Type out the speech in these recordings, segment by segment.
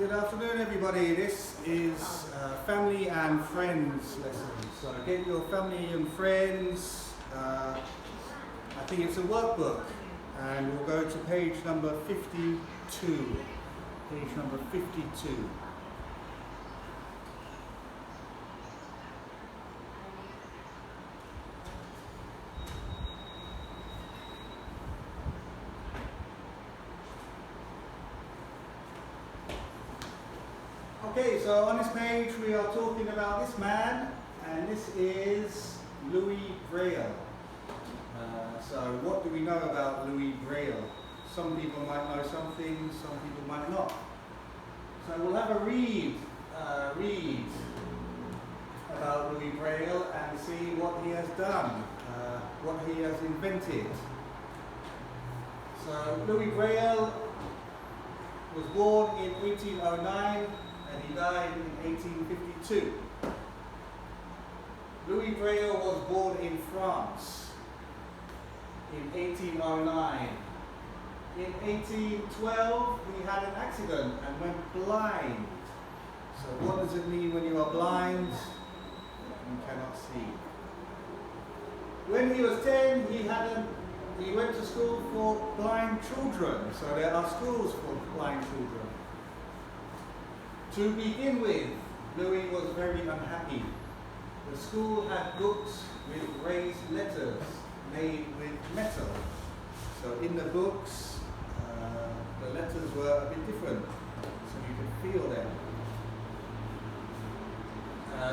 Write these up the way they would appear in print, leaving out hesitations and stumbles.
Good afternoon, everybody. This is family and friends lesson. So get your family and friends. I think it's a workbook, and we'll go to page number 52. Page number 52. Okay, so on this page we are talking about this man, and this is Louis Braille. So what do we know about Louis Braille? Some people might know something, some people might not. So we'll have a read about Louis Braille and see what he has done, what he has invented. So Louis Braille was born in 1809 and he died in 1852. Louis Braille was born in France in 1809. In 1812 he had an accident and went blind. So what does it mean when you are blind? You cannot see. When he was 10, he went to school for blind children. So there are schools for blind children. To begin with, Louis was very unhappy. The school had books with raised letters made with metal. So in the books, the letters were a bit different, so you could feel them.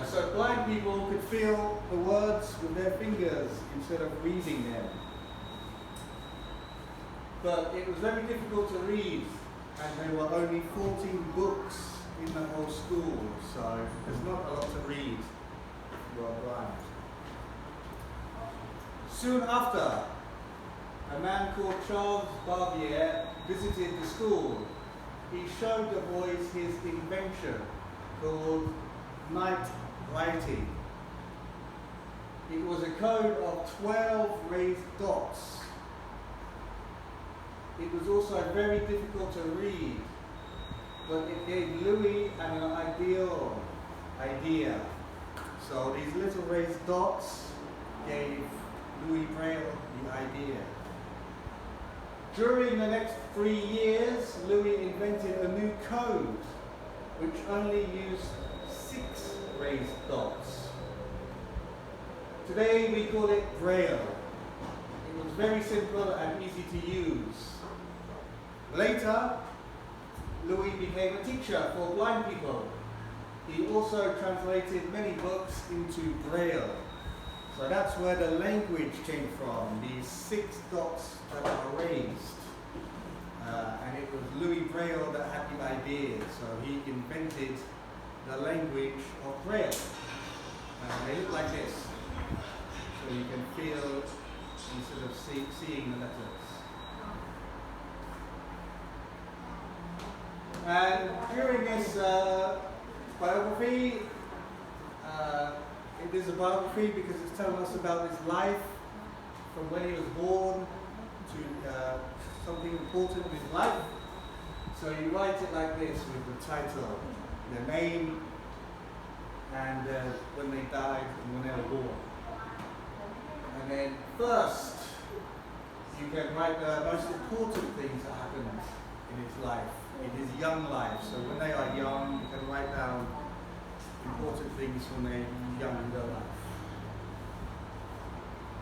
So blind people could feel the words with their fingers instead of reading them. But it was very difficult to read, and there were only 14 books in the whole school, so there's not a lot to read if you are blind. Soon after, a man called Charles Barbier visited the school. He showed the boys his invention called night writing. It was a code of 12 raised dots. It was also very difficult to read, but it gave Louis an idea. So these little raised dots gave Louis Braille the idea. During the next 3 years, Louis invented a new code which only used 6 raised dots. Today we call it Braille. It was very simple and easy to use. Later, Louis became a teacher for blind people. He also translated many books into Braille. So that's where the language came from, these 6 dots that are raised. And it was Louis Braille that had the idea, so he invented the language of Braille. They look like this, so you can feel instead of seeing the letters. And during this biography, it is a biography because it's telling us about his life from when he was born to something important in his life. So you write it like this with the title, their name, and when they died and when they were born. And then first, you can write the most important things that happened in his life, in his young life. So when they are young, you can write down important things from their younger life.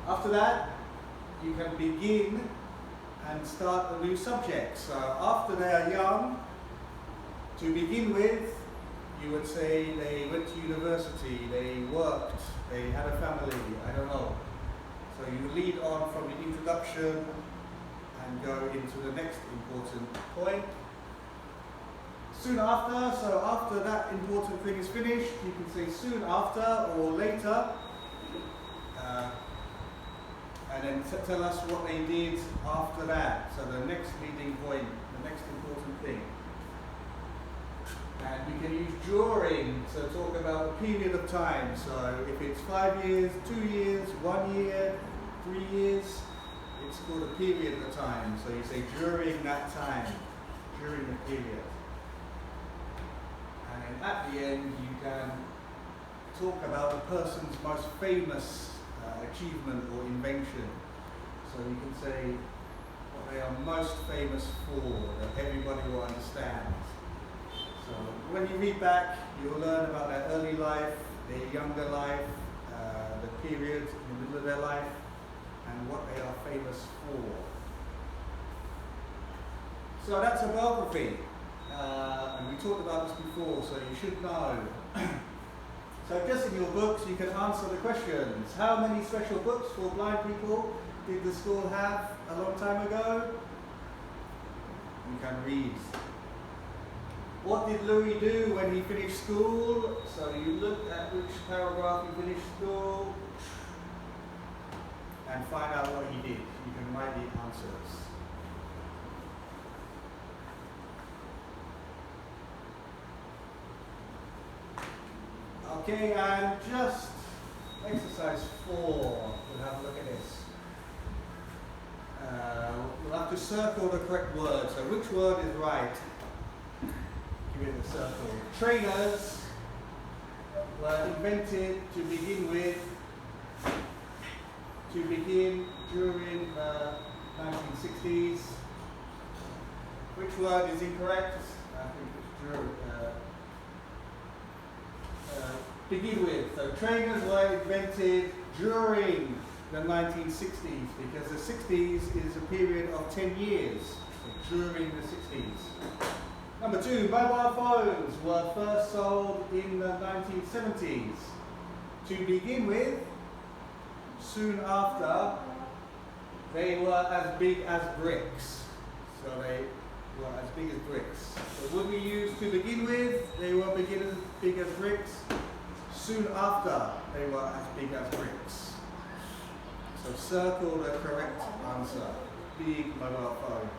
After that, you can begin and start a new subject. So after they are young, to begin with, you would say they went to university, they worked, they had a family, I don't know. So you lead on from the introduction and go into the next important point. Soon after, so after that important thing is finished, you can say soon after or later, and then tell us what they did after that. So the next leading point, the next important thing. And we can use during to talk about a period of time. So if it's 5 years, 2 years, 1 year, 3 years, it's called a period of time. So you say during that time, during the period. then at the end you can talk about the person's most famous achievement or invention. So you can say what they are most famous for, that everybody will understand. So when you read back, you'll learn about their early life, their younger life, the period in the middle of their life, and what they are famous for. So that's a biography. And we talked about this before, so you should know. So just in your books, you can answer the questions. How many special books for blind people did the school have a long time ago? You can read. What did Louis do when he finished school? So you look at which paragraph he finished school and find out what he did. You can write the answers. Okay, and just exercise 4, we'll have a look at this. We'll have to circle the correct word. So which word is right? Give it a circle. Trainers were invented to begin with, during the 1960s. Which word is incorrect? I think it's begin with. So trainers were invented during the 1960s because the 60s is a period of 10 years. So during the 60s. Number 2, mobile phones were first sold in the 1970s. To begin with, soon after, they were as big as bricks. So they were as big as bricks. So when we use to begin with, they were as big as bricks. Soon after, they were as big as bricks. So circle the correct answer. Big mobile phone.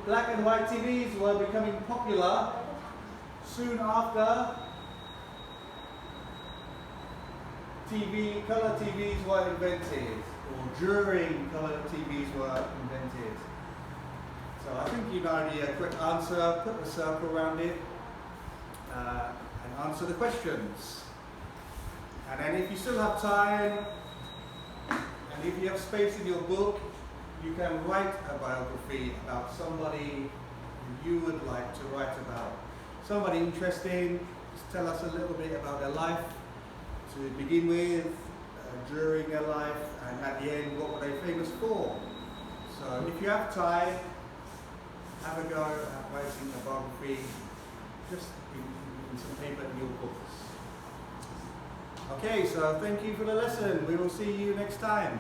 Black and white TVs were becoming popular soon after color TVs were invented, or during color TVs were invented. So I think you know the correct answer. Put the circle around it and answer the questions. And then if you still have time, and if you have space in your book, you can write a biography about somebody you would like to write about. Somebody interesting. Just tell us a little bit about their life to begin with, during their life, and at the end, what were they famous for? So if you have time, have a go at writing a biography, just in some paper in your books. Okay, so thank you for the lesson. We will see you next time.